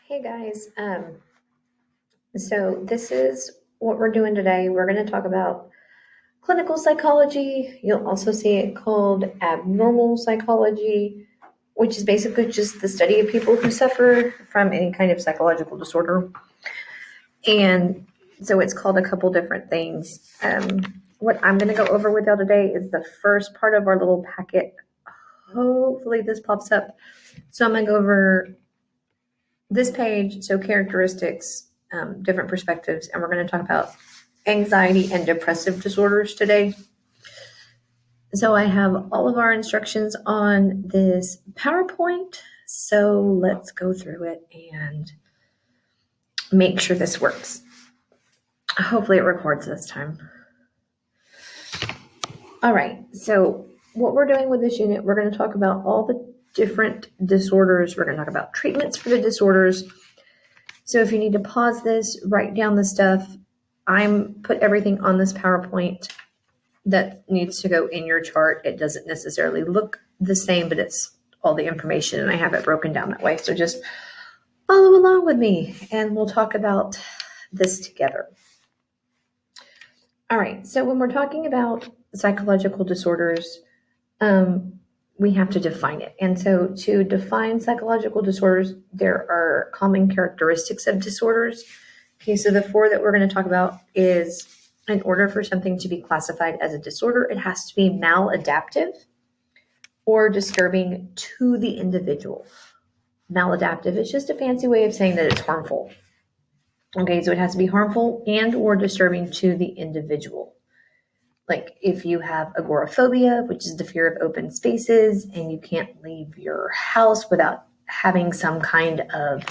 Hey guys, so this is what we're doing today. We're going to talk about clinical psychology. You'll also see it called abnormal psychology, which is basically just the study of people who suffer from any kind of psychological disorder. And so it's called a couple different things. What I'm going to go over with y'all today is the first part of our little packet. Hopefully this pops up. So I'm going to go over this page, so characteristics, different perspectives, and we're going to talk about anxiety and depressive disorders today. So I have all of our instructions on this PowerPoint, so let's go through it and make sure this works. Hopefully it records this time. All right, so what we're doing with this unit, we're going to talk about all the different disorders. We're going to talk about treatments for the disorders. So if you need to pause this, write down the stuff. I'm put everything on this PowerPoint that needs to go in your chart. It doesn't necessarily look the same, but it's all the information and I have it broken down that way. So just follow along with me and we'll talk about this together. All right, so when we're talking about psychological disorders, we have to define it. And so to define psychological disorders, there are common characteristics of disorders. Okay, so the four that we're going to talk about is, in order for something to be classified as a disorder, it has to be maladaptive or disturbing to the individual. Maladaptive is just a fancy way of saying that it's harmful. Okay, so it has to be harmful and or disturbing to the individual. Like if you have agoraphobia, which is the fear of open spaces, and you can't leave your house without having some kind of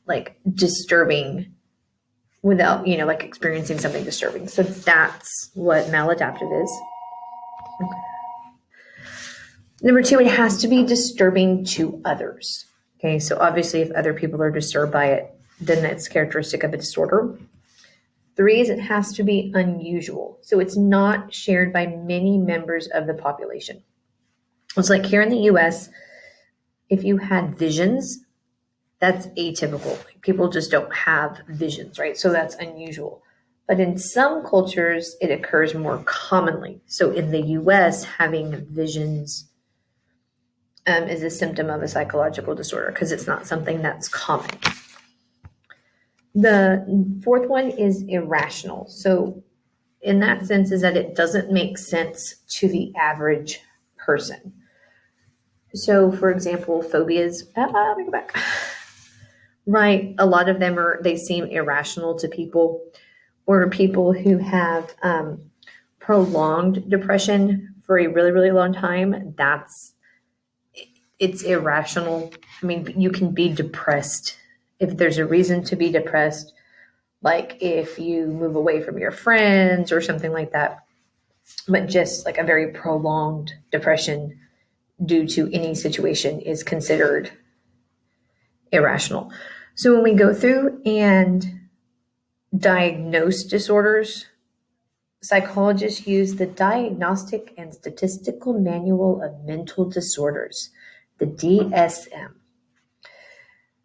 like disturbing, without, like experiencing something disturbing. So that's what maladaptive is. Okay. Number two, it has to be disturbing to others. Okay, so obviously if other people are disturbed by it, then that's characteristic of a disorder. Three is it has to be unusual. So it's not shared by many members of the population. It's like here in the US, if you had visions, that's atypical. People just don't have visions, right? So that's unusual. But in some cultures, it occurs more commonly. So in the US, having visions is a symptom of a psychological disorder because it's not something that's common. The fourth one is irrational. So in that sense is that it doesn't make sense to the average person. So for example, phobias, let me go back. Right, a lot of them they seem irrational to people, or people who have prolonged depression for a really, really long time. It's irrational. I mean, you can be depressed if there's a reason to be depressed, like if you move away from your friends or something like that, but just like a very prolonged depression due to any situation is considered irrational. So when we go through and diagnose disorders, psychologists use the Diagnostic and Statistical Manual of Mental Disorders, the DSM.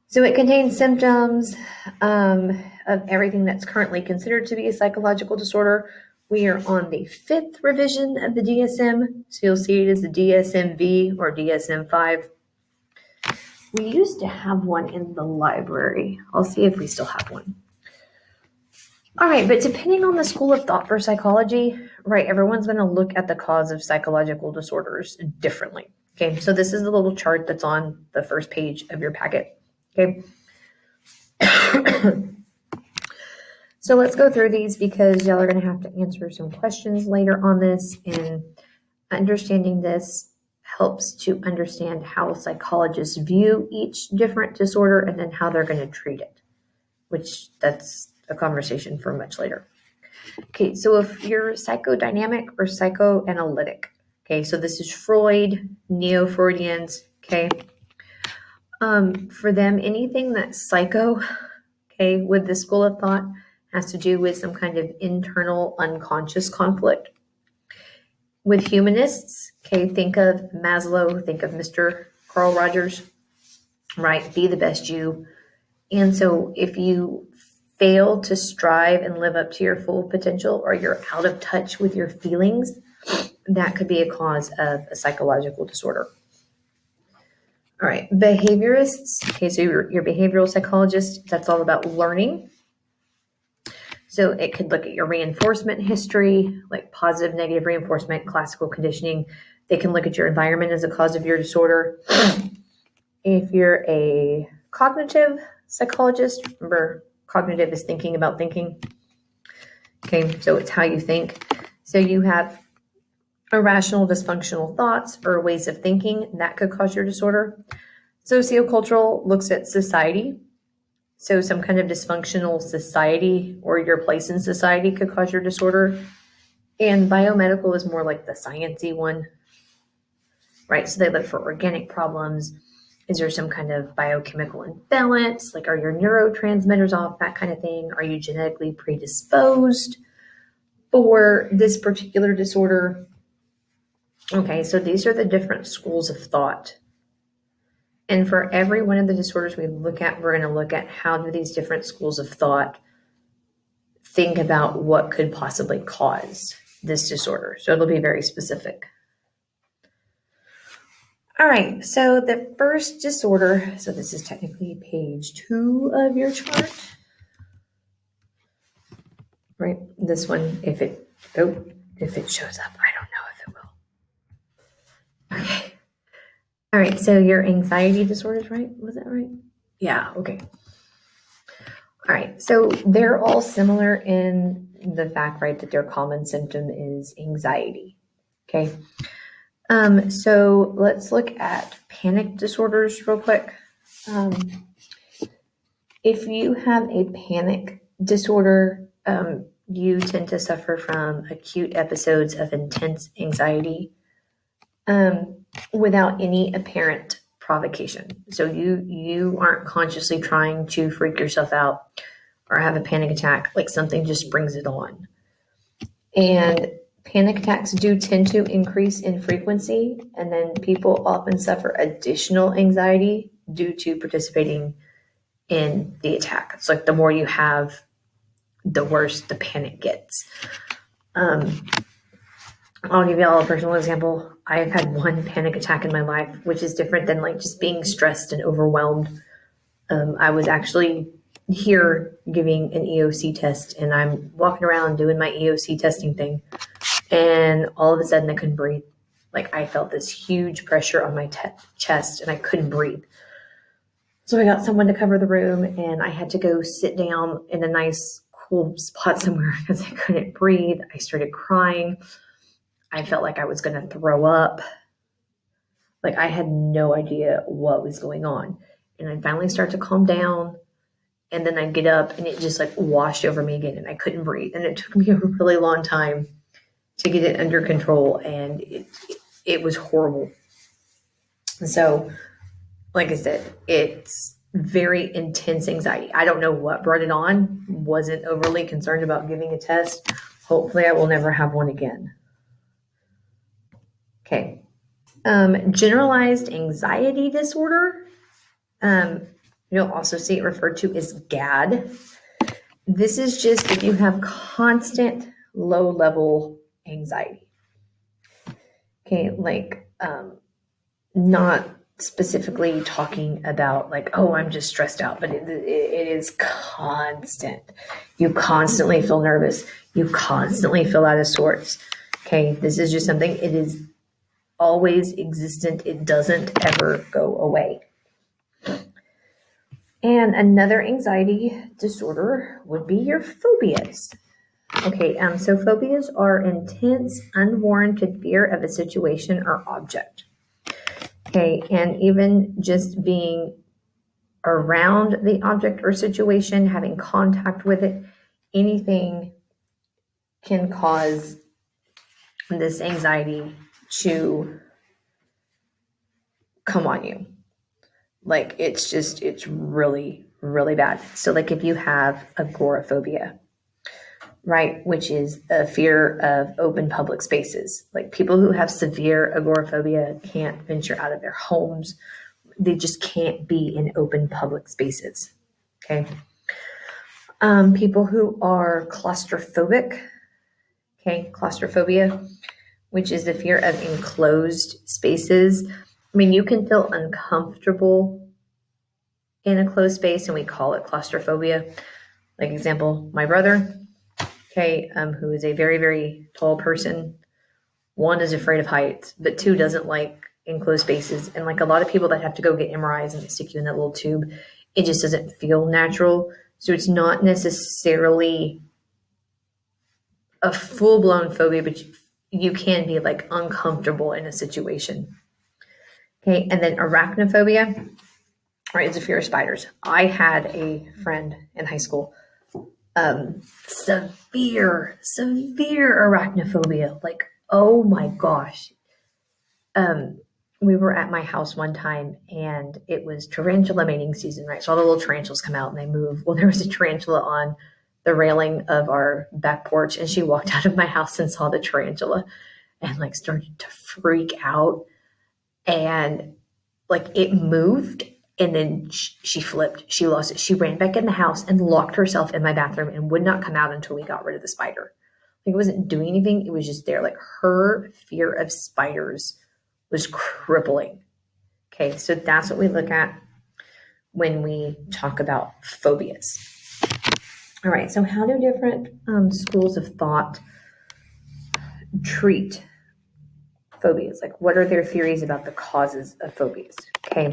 So it contains symptoms of everything that's currently considered to be a psychological disorder. We are on the 5th revision of the DSM. So you'll see it as the DSM-V or DSM-5. We used to have one in the library. I'll see if we still have one. All right, but depending on the school of thought for psychology, right, everyone's going to look at the cause of psychological disorders differently. Okay, so this is the little chart that's on the first page of your packet. Okay. So let's go through these because y'all are going to have to answer some questions later on this, and understanding this helps to understand how psychologists view each different disorder and then how they're going to treat it, which that's a conversation for much later. Okay, so if you're psychodynamic or psychoanalytic, okay, so this is Freud, Neo-Freudians, okay. For them, anything that's psycho, okay, with the school of thought has to do with some kind of internal unconscious conflict. With humanists, okay, think of Maslow, think of Mr. Carl Rogers, right? Be the best you. And so if you fail to strive and live up to your full potential, or you're out of touch with your feelings, that could be a cause of a psychological disorder. All right, behaviorists. Okay, so your behavioral psychologist, that's all about learning. So it could look at your reinforcement history, like positive, negative reinforcement, classical conditioning. They can look at your environment as a cause of your disorder. If you're a cognitive psychologist, remember, cognitive is thinking about thinking. Okay, so it's how you think. So you have irrational, dysfunctional thoughts or ways of thinking that could cause your disorder. Sociocultural looks at society. So some kind of dysfunctional society or your place in society could cause your disorder. And biomedical is more like the sciencey one, right? So they look for organic problems. Is there some kind of biochemical imbalance? Like, are your neurotransmitters off? That kind of thing. Are you genetically predisposed for this particular disorder? Okay, so these are the different schools of thought. And for every one of the disorders we look at, we're going to look at how do these different schools of thought think about what could possibly cause this disorder. So it'll be very specific. All right, so the first disorder, so this is technically page 2 of your chart, right? This one, if it shows up, I don't know if it will. Okay. All right, so your anxiety disorders, right? Was that right? Yeah, okay. All right, so they're all similar in the fact, right, that their common symptom is anxiety, okay? So let's look at panic disorders real quick. If you have a panic disorder, you tend to suffer from acute episodes of intense anxiety without any apparent provocation. So you aren't consciously trying to freak yourself out or have a panic attack, like something just brings it on. And panic attacks do tend to increase in frequency, and then people often suffer additional anxiety due to participating in the attack. It's like the more you have, the worse the panic gets. I'll give you all a personal example. I've had one panic attack in my life, which is different than like just being stressed and overwhelmed. I was actually here giving an EOC test, and I'm walking around doing my EOC testing thing, and all of a sudden I couldn't breathe. Like I felt this huge pressure on my chest, and I couldn't breathe. So I got someone to cover the room, and I had to go sit down in a nice cool spot somewhere because I couldn't breathe. I started crying. I felt like I was going to throw up. Like I had no idea what was going on. And I finally start to calm down, and then I get up and it just like washed over me again, and I couldn't breathe. And it took me a really long time to get it under control, and it was horrible. So, like I said, it's very intense anxiety. I don't know what brought it on. Wasn't overly concerned about giving a test. Hopefully I will never have one again. Okay. Generalized anxiety disorder. You'll also see it referred to as GAD. This is just if you have constant low-level anxiety. Okay, like not specifically talking about like, oh, I'm just stressed out, but it is constant. You constantly feel nervous. You constantly feel out of sorts. Okay, this is just something, it is always existent. It doesn't ever go away. And another anxiety disorder would be your phobias. Okay, so phobias are intense, unwarranted fear of a situation or object. Okay, and even just being around the object or situation, having contact with it, anything can cause this anxiety to come on you. Like it's really, really bad. So like if you have agoraphobia, right, which is a fear of open public spaces. Like people who have severe agoraphobia can't venture out of their homes. They just can't be in open public spaces. Okay. People who are claustrophobic, okay, claustrophobia, which is the fear of enclosed spaces. I mean, you can feel uncomfortable in a closed space, and we call it claustrophobia. Like example, my brother, okay, who is a very, very tall person. One is afraid of heights, but two doesn't like enclosed spaces. And like a lot of people that have to go get MRIs and they stick you in that little tube, it just doesn't feel natural. So it's not necessarily a full-blown phobia, but you can be like uncomfortable in a situation. Okay, and then arachnophobia, right, is a fear of spiders. I had a friend in high school, severe arachnophobia. Like, oh my gosh. We were at my house one time and it was tarantula mating season, right? So all the little tarantulas come out and they move. Well, there was a tarantula on the railing of our back porch, and she walked out of my house and saw the tarantula and like started to freak out, and like it moved, and then she flipped, she lost it, she ran back in the house and locked herself in my bathroom and would not come out until we got rid of the spider. Like, it wasn't doing anything, it was just there. Like, her fear of spiders was crippling. Okay, so that's what we look at when we talk about phobias. All right, so how do different schools of thought treat phobias? Like, what are their theories about the causes of phobias? Okay,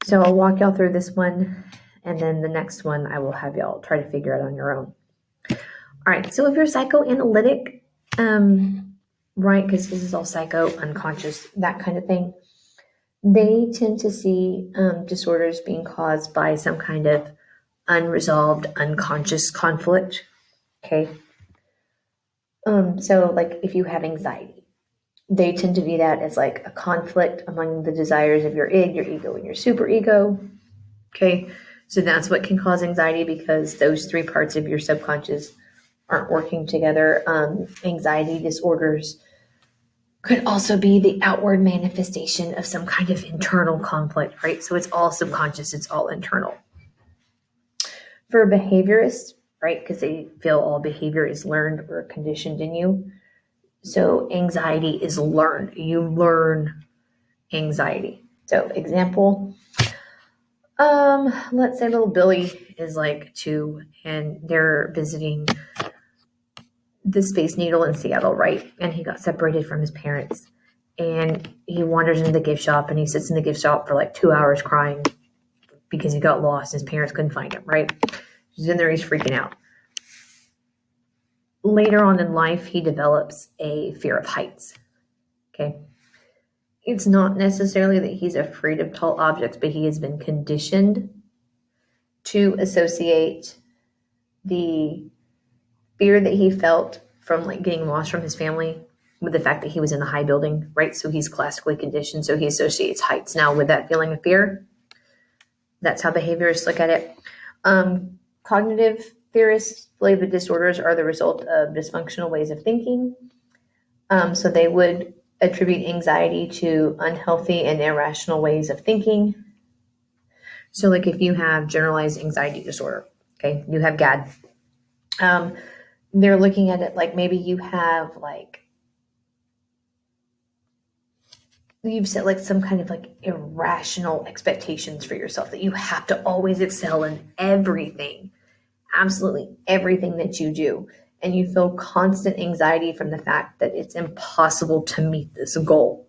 so I'll walk y'all through this one, and then the next one I will have y'all try to figure out on your own. All right, so if you're psychoanalytic, right, because this is all psycho, unconscious, that kind of thing, they tend to see disorders being caused by some kind of unresolved unconscious conflict. Okay. So like if you have anxiety, they tend to view that as like a conflict among the desires of your id, your ego, and your superego. Okay. So that's what can cause anxiety, because those three parts of your subconscious aren't working together. Anxiety disorders could also be the outward manifestation of some kind of internal conflict, right? So it's all subconscious, it's all internal. For behaviorists, right, because they feel all behavior is learned or conditioned in you. So anxiety is learned. You learn anxiety. So example, let's say little Billy is like 2 and they're visiting the Space Needle in Seattle, right? And he got separated from his parents. And he wanders into the gift shop and he sits in the gift shop for like 2 hours crying because he got lost. His parents couldn't find him, right? He's in there, he's freaking out. Later on in life, he develops a fear of heights. Okay. It's not necessarily that he's afraid of tall objects, but he has been conditioned to associate the fear that he felt from like getting lost from his family with the fact that he was in the high building, right? So he's classically conditioned, so he associates heights now with that feeling of fear. That's how behaviorists look at it. Cognitive theorists believe that disorders are the result of dysfunctional ways of thinking. So they would attribute anxiety to unhealthy and irrational ways of thinking. So like if you have generalized anxiety disorder, okay, you have GAD. They're looking at it like maybe you have like, you've set like some kind of like irrational expectations for yourself that you have to always excel in everything, absolutely everything that you do. And you feel constant anxiety from the fact that it's impossible to meet this goal.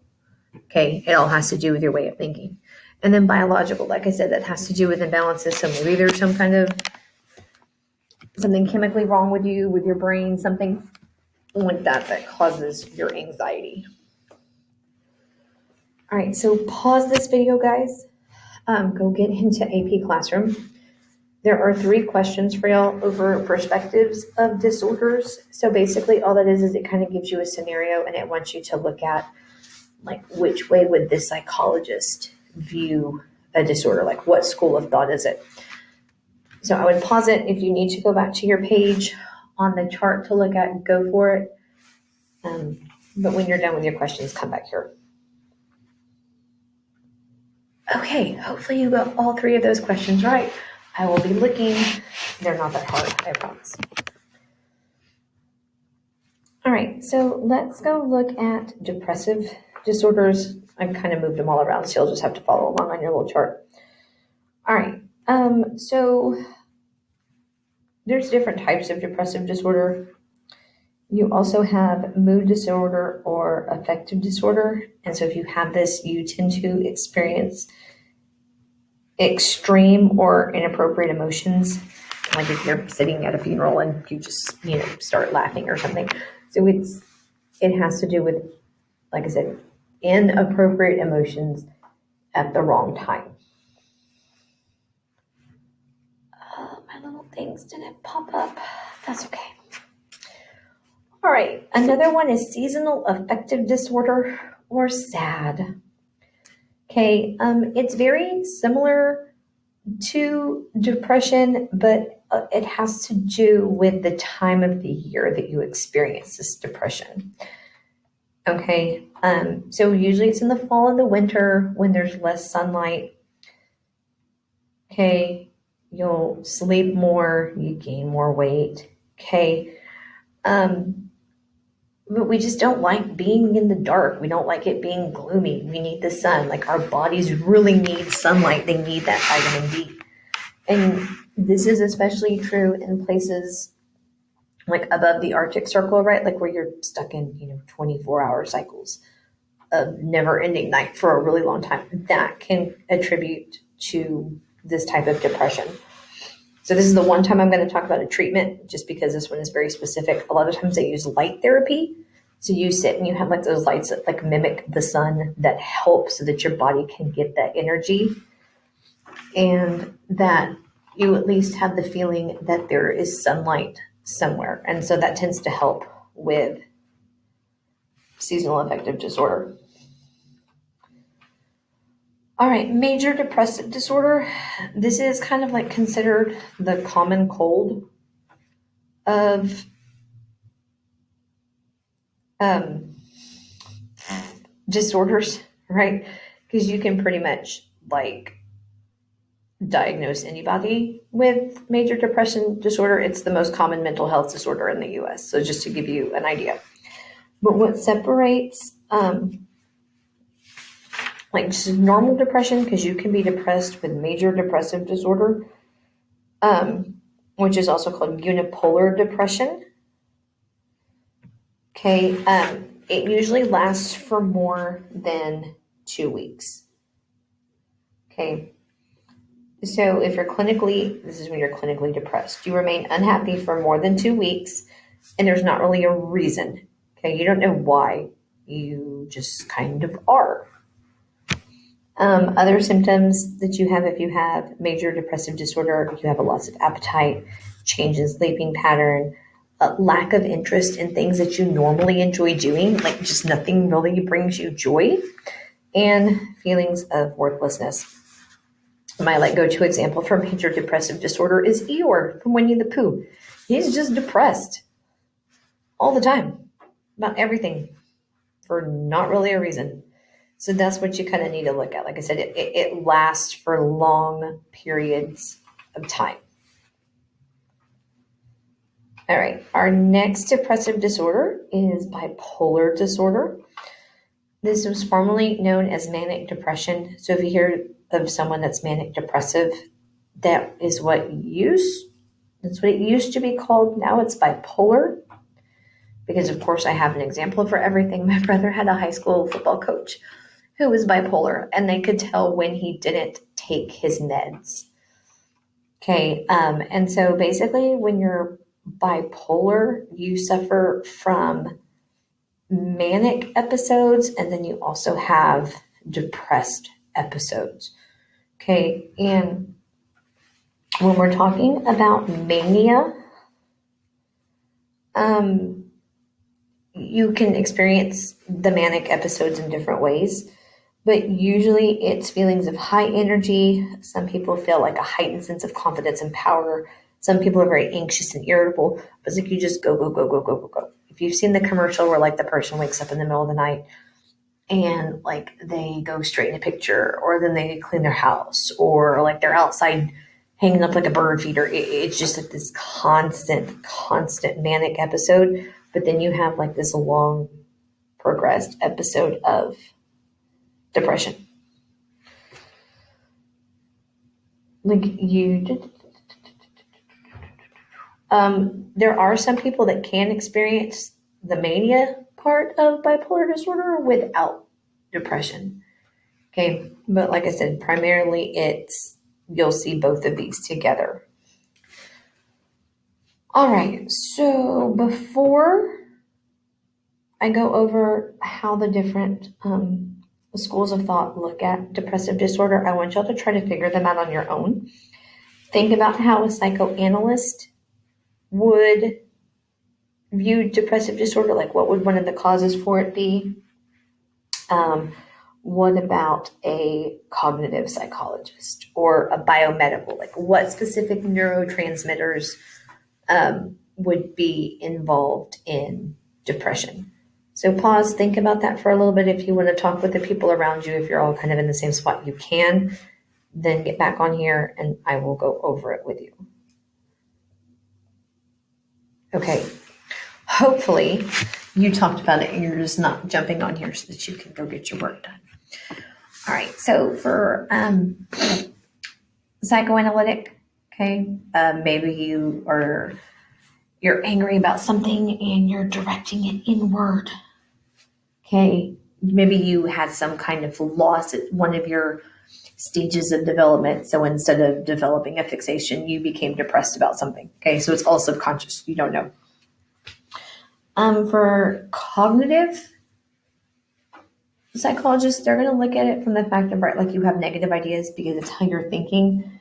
Okay, it all has to do with your way of thinking. And then biological, like I said, that has to do with imbalances. So maybe there's some kind of something chemically wrong with you, with your brain, something like that causes your anxiety. All right, so pause this video, guys. Go get into AP Classroom. There are 3 questions for y'all over perspectives of disorders. So basically all that is it kind of gives you a scenario and it wants you to look at like which way would this psychologist view a disorder? Like what school of thought is it? So I would pause it. If you need to go back to your page on the chart to look at, go for it. But when you're done with your questions, come back here. Okay, hopefully you got all 3 of those questions right. I will be looking. They're not that hard, I promise. All right, so let's go look at depressive disorders. I've kind of moved them all around, so you'll just have to follow along on your little chart. All right, so there's different types of depressive disorder. You also have mood disorder or affective disorder. And so if you have this, you tend to experience extreme or inappropriate emotions. Like if you're sitting at a funeral and you just, start laughing or something. So it has to do with, like I said, inappropriate emotions at the wrong time. My little things didn't pop up. That's okay. All right, another one is seasonal affective disorder or SAD. Okay, it's very similar to depression, but it has to do with the time of the year that you experience this depression. Okay, so usually it's in the fall and the winter when there's less sunlight. Okay, you'll sleep more, you gain more weight. Okay, but we just don't like being in the dark. We don't like it being gloomy. We need the sun. Like our bodies really need sunlight. They need that vitamin D. And this is especially true in places like above the Arctic Circle, right? Like where you're stuck in, 24-hour cycles of never ending night for a really long time. That can attribute to this type of depression. So this is the one time I'm going to talk about a treatment, just because this one is very specific. A lot of times they use light therapy. So you sit and you have like those lights that like mimic the sun that help so that your body can get that energy, and that you at least have the feeling that there is sunlight somewhere. And so that tends to help with seasonal affective disorder. All right, major depressive disorder. This is kind of like considered the common cold of disorders, right? Because you can pretty much like diagnose anybody with major depression disorder. It's the most common mental health disorder in the US. So just to give you an idea. But what separates like just normal depression, because you can be depressed with major depressive disorder, which is also called unipolar depression. Okay, it usually lasts for more than 2 weeks. Okay, so if this is when you're clinically depressed, you remain unhappy for more than 2 weeks, and there's not really a reason. Okay, you don't know why, you just kind of are. Other symptoms that you have if you have major depressive disorder, you have a loss of appetite, change in sleeping pattern, a lack of interest in things that you normally enjoy doing, like just nothing really brings you joy, and feelings of worthlessness. My go-to example for major depressive disorder is Eeyore from Winnie the Pooh. He's just depressed all the time about everything for not really a reason. So that's what you kind of need to look at. Like I said, it lasts for long periods of time. All right, our next depressive disorder is bipolar disorder. This was formerly known as manic depression. So if you hear of someone that's manic depressive, that's what it used to be called. Now it's bipolar, because of course I have an example for everything. My brother had a high school football coach who was bipolar, and they could tell when he didn't take his meds. Okay, and so basically when you're bipolar, you suffer from manic episodes, and then you also have depressed episodes. Okay, and when we're talking about mania, you can experience the manic episodes in different ways, but usually it's feelings of high energy. Some people feel like a heightened sense of confidence and power. Some people are very anxious and irritable, but it's like you just go, go, go, go, go, go, go. If you've seen the commercial where like the person wakes up in the middle of the night and like they go straight in a picture, or then they clean their house, or like they're outside hanging up like a bird feeder. It's just like this constant manic episode. But then you have like this long progressed episode of depression. Like there are some people that can experience the mania part of bipolar disorder without depression. Okay, but like I said, primarily you'll see both of these together. All right, so before I go over how the different schools of thought look at depressive disorder, I want y'all to try to figure them out on your own. Think about how a psychoanalyst would view depressive disorder, like what would one of the causes for it be? What about a cognitive psychologist or a biomedical? Like what specific neurotransmitters would be involved in depression? So pause, think about that for a little bit. If you want to talk with the people around you, if you're all kind of in the same spot, you can. Then get back on here and I will go over it with you. Okay. Hopefully you talked about it and you're just not jumping on here so that you can go get your work done. All right. So for psychoanalytic, okay, maybe you're angry about something and you're directing it inward. Okay. Maybe you had some kind of loss at one of your stages of development. So instead of developing a fixation, you became depressed about something. Okay. So it's all subconscious. You don't know. For cognitive psychologists, they're going to look at it from the fact of, right, like you have negative ideas because it's how you're thinking.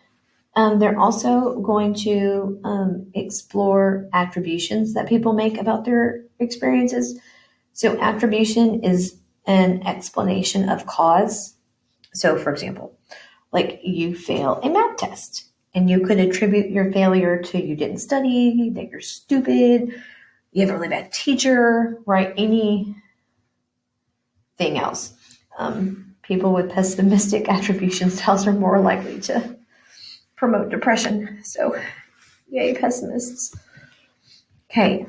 They're also going to explore attributions that people make about their experiences. So attribution is an explanation of cause. So for example, like you fail a math test and you could attribute your failure to you didn't study, that you're stupid, you have a really bad teacher, right? Anything else. People with pessimistic attribution styles are more likely to promote depression. So, yay, pessimists. Okay.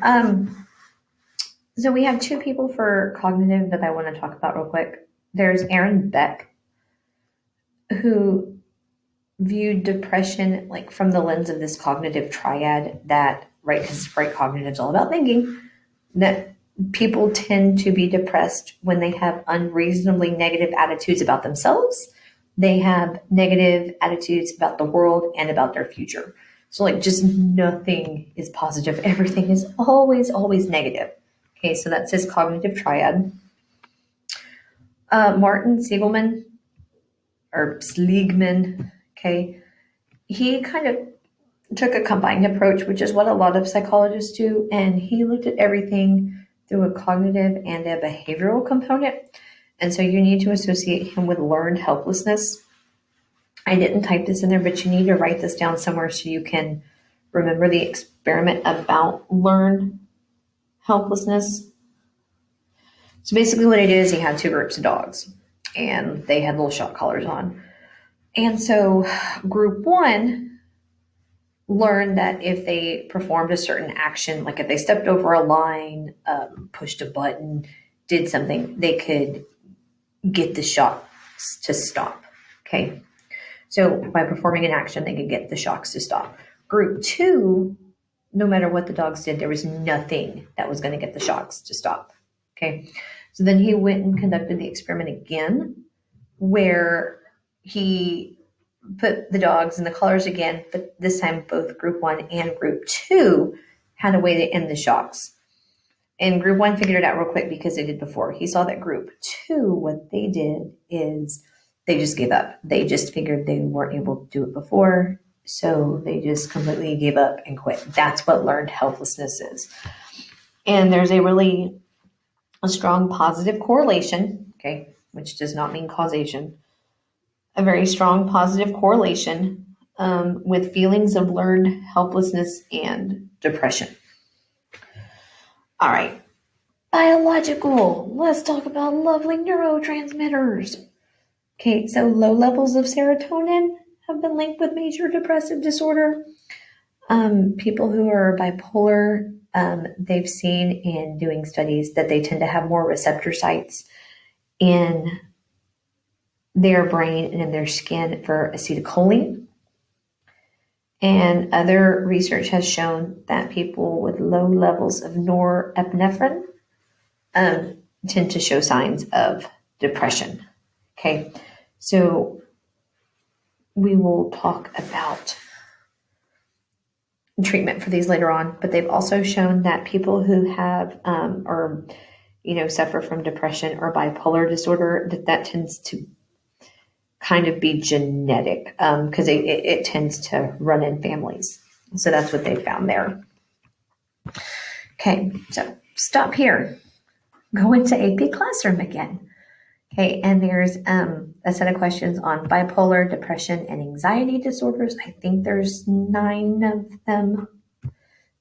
So we have two people for cognitive that I want to talk about real quick. There's Aaron Beck, who viewed depression like from the lens of this cognitive triad that, right, because right, cognitive is all about thinking, that people tend to be depressed when they have unreasonably negative attitudes about themselves. They have negative attitudes about the world and about their future. So like just nothing is positive. Everything is always negative. Okay, so that's his cognitive triad. Martin Seligman, okay, he kind of took a combined approach, which is what a lot of psychologists do, and he looked at everything through a cognitive and a behavioral component. And so you need to associate him with learned helplessness. I didn't type this in there, but you need to write this down somewhere so you can remember the experiment about learned helplessness. So basically what I did is he had two groups of dogs and they had little shock collars on. And so group one learned that if they performed a certain action, like if they stepped over a line, pushed a button, did something, they could get the shocks to stop. Okay. So by performing an action, they could get the shocks to stop. Group two, no matter what the dogs did, there was nothing that was going to get the shocks to stop. Okay. So then he went and conducted the experiment again, where he put the dogs in the collars again, but this time both group one and group two had a way to end the shocks. And group one figured it out real quick because they did before. He saw that group two, what they did is they just gave up. They just figured they weren't able to do it before, so they just completely gave up and quit. That's what learned helplessness is. And there's a strong positive correlation, okay, which does not mean causation, a very strong positive correlation with feelings of learned helplessness and depression. All right, biological. Let's talk about lovely neurotransmitters. Okay, so low levels of serotonin have been linked with major depressive disorder. People who are bipolar, they've seen in doing studies that they tend to have more receptor sites in their brain and in their skin for acetylcholine. And other research has shown that people with low levels of norepinephrine tend to show signs of depression. Okay, so we will talk about treatment for these later on, but they've also shown that people who have or suffer from depression or bipolar disorder, that tends to kind of be genetic because it tends to run in families. So that's what they found there. Okay, so stop here. Go into AP Classroom again. Okay, and there's a set of questions on bipolar, depression, and anxiety disorders. I think there's 9 of them.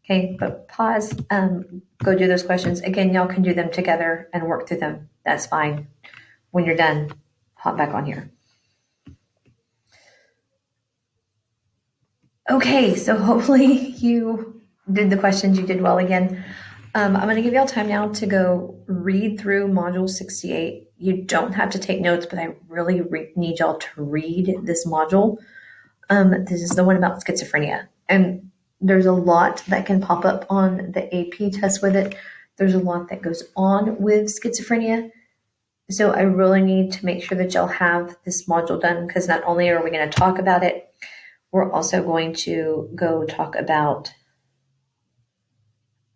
Okay, but pause, go do those questions. Again, y'all can do them together and work through them. That's fine. When you're done, hop back on here. Okay, so hopefully you did the questions, you did well again. I'm going to give y'all time now to go read through Module 68. You don't have to take notes, but I really need y'all to read this module. This is the one about schizophrenia. And there's a lot that can pop up on the AP test with it. There's a lot that goes on with schizophrenia. So I really need to make sure that y'all have this module done, because not only are we going to talk about it, we're also going to go talk about,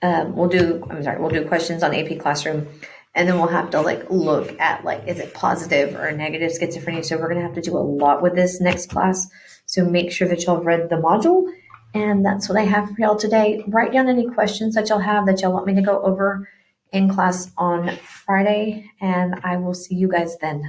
we'll do questions on AP Classroom, and then we'll have to look at is it positive or negative schizophrenia. So we're going to have to do a lot with this next class. So make sure that y'all have read the module. And that's what I have for y'all today. Write down any questions that y'all have that y'all want me to go over in class on Friday, and I will see you guys then.